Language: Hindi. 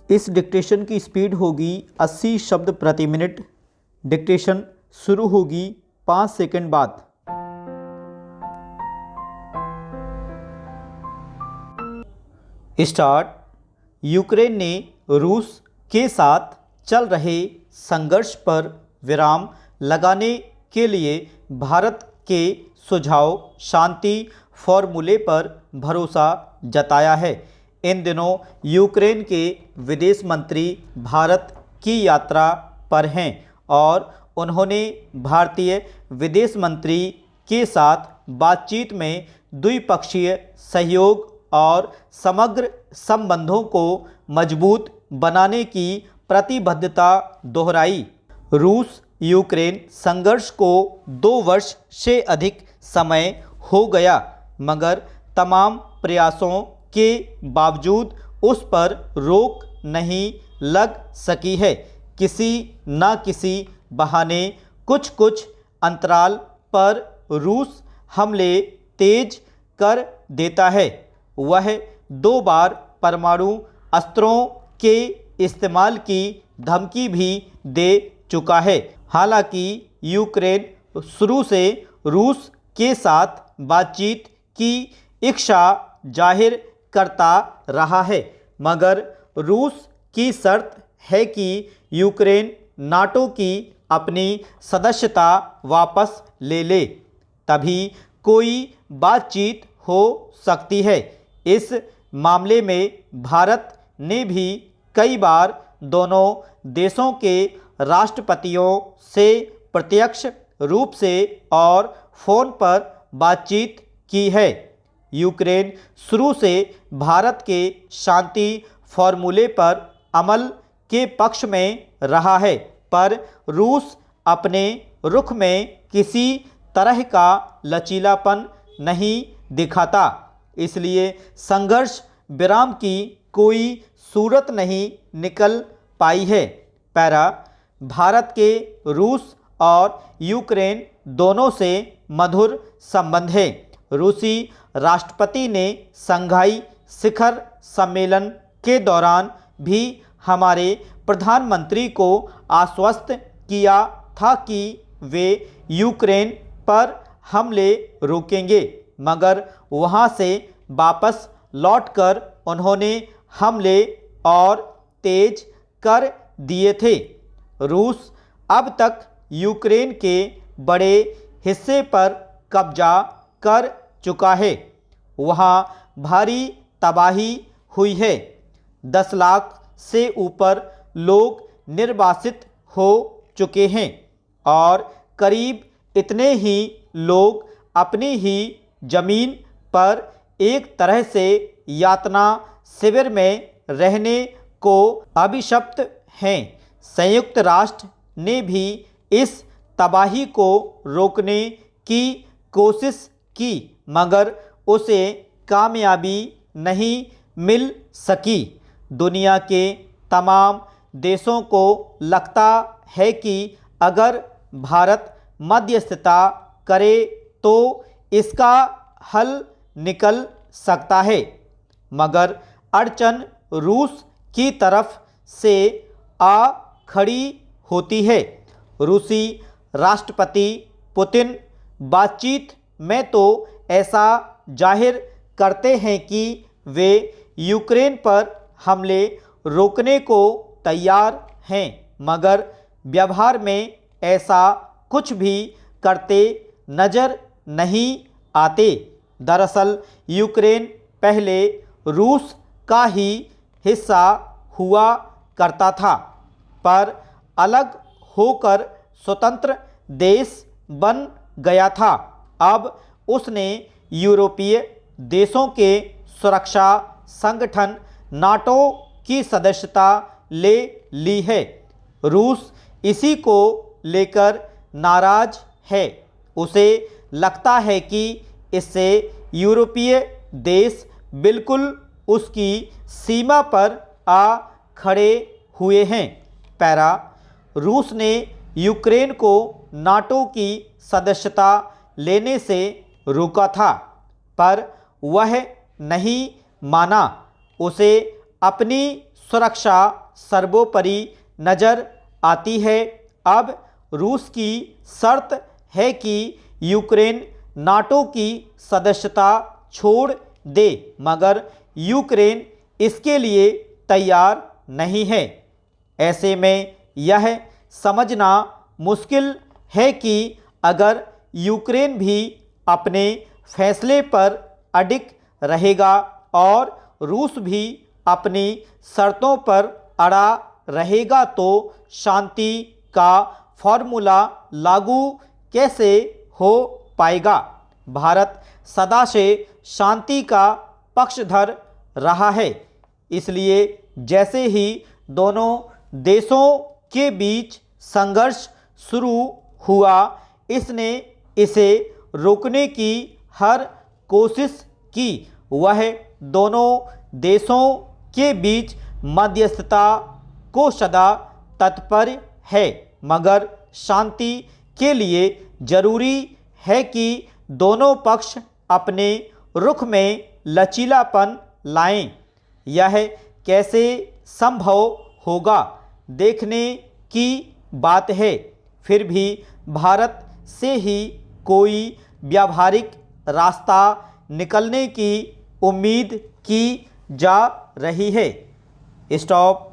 इस डिक्टेशन की स्पीड होगी 80 शब्द प्रति मिनट। डिक्टेशन शुरू होगी 5 सेकंड बाद। स्टार्ट। यूक्रेन ने रूस के साथ चल रहे संघर्ष पर विराम लगाने के लिए भारत के सुझाव शांति फॉर्मूले पर भरोसा जताया है। इन दिनों यूक्रेन के विदेश मंत्री भारत की यात्रा पर हैं और उन्होंने भारतीय विदेश मंत्री के साथ बातचीत में द्विपक्षीय सहयोग और समग्र संबंधों को मजबूत बनाने की प्रतिबद्धता दोहराई। रूस यूक्रेन संघर्ष को 2 वर्ष से अधिक समय हो गया, मगर तमाम प्रयासों के बावजूद उस पर रोक नहीं लग सकी है। किसी न किसी बहाने कुछ अंतराल पर रूस हमले तेज कर देता है। वह 2 बार परमाणु अस्त्रों के इस्तेमाल की धमकी भी दे चुका है। हालांकि यूक्रेन शुरू से रूस के साथ बातचीत की इच्छा जाहिर करता रहा है, मगर रूस की शर्त है कि यूक्रेन नाटो की अपनी सदस्यता वापस ले ले, तभी कोई बातचीत हो सकती है। इस मामले में भारत ने भी कई बार दोनों देशों के राष्ट्रपतियों से प्रत्यक्ष रूप से और फ़ोन पर बातचीत की है। यूक्रेन शुरू से भारत के शांति फॉर्मूले पर अमल के पक्ष में रहा है, पर रूस अपने रुख में किसी तरह का लचीलापन नहीं दिखाता। इसलिए संघर्ष विराम की कोई सूरत नहीं निकल पाई है। पैरा। भारत के रूस और यूक्रेन दोनों से मधुर संबंध है। रूसी राष्ट्रपति ने संघाई शिखर सम्मेलन के दौरान भी हमारे प्रधानमंत्री को आश्वस्त किया था कि वे यूक्रेन पर हमले रोकेंगे, मगर वहां से वापस लौटकर उन्होंने हमले और तेज कर दिए थे। रूस अब तक यूक्रेन के बड़े हिस्से पर कब्जा कर चुका है। वहां भारी तबाही हुई है। 10 लाख से ऊपर लोग निर्वासित हो चुके हैं और करीब इतने ही लोग अपनी ही जमीन पर एक तरह से यातना शिविर में रहने को अभिशप्त हैं। संयुक्त राष्ट्र ने भी इस तबाही को रोकने की कोशिश की, मगर उसे कामयाबी नहीं मिल सकी। दुनिया के तमाम देशों को लगता है कि अगर भारत मध्यस्थता करे तो इसका हल निकल सकता है, मगर अड़चन रूस की तरफ से आ खड़ी होती है। रूसी राष्ट्रपति पुतिन बातचीत में तो ऐसा जाहिर करते हैं कि वे यूक्रेन पर हमले रोकने को तैयार हैं, मगर व्यवहार में ऐसा कुछ भी करते नजर नहीं आते। दरअसल यूक्रेन पहले रूस का ही हिस्सा हुआ करता था, पर अलग होकर स्वतंत्र देश बन गया था। अब उसने यूरोपीय देशों के सुरक्षा संगठन नाटो की सदस्यता ले ली है। रूस इसी को लेकर नाराज है। उसे लगता है कि इससे यूरोपीय देश बिल्कुल उसकी सीमा पर आ खड़े हुए हैं। पैरा। रूस ने यूक्रेन को नाटो की सदस्यता लेने से रोका था, पर वह नहीं माना। उसे अपनी सुरक्षा सर्वोपरि नज़र आती है। अब रूस की शर्त है कि यूक्रेन नाटो की सदस्यता छोड़ दे, मगर यूक्रेन इसके लिए तैयार नहीं है। ऐसे में यह समझना मुश्किल है कि अगर यूक्रेन भी अपने फैसले पर अडिग रहेगा और रूस भी अपनी शर्तों पर अड़ा रहेगा तो शांति का फॉर्मूला लागू कैसे हो पाएगा। भारत सदा से शांति का पक्षधर रहा है, इसलिए जैसे ही दोनों देशों के बीच संघर्ष शुरू हुआ, इसने इसे रोकने की हर कोशिश की। वह दोनों देशों के बीच मध्यस्थता को सदा तत्पर है, मगर शांति के लिए जरूरी है कि दोनों पक्ष अपने रुख में लचीलापन लाएं। यह कैसे संभव होगा देखने की बात है। फिर भी भारत से ही कोई व्यावहारिक रास्ता निकलने की उम्मीद की जा रही है। स्टॉप।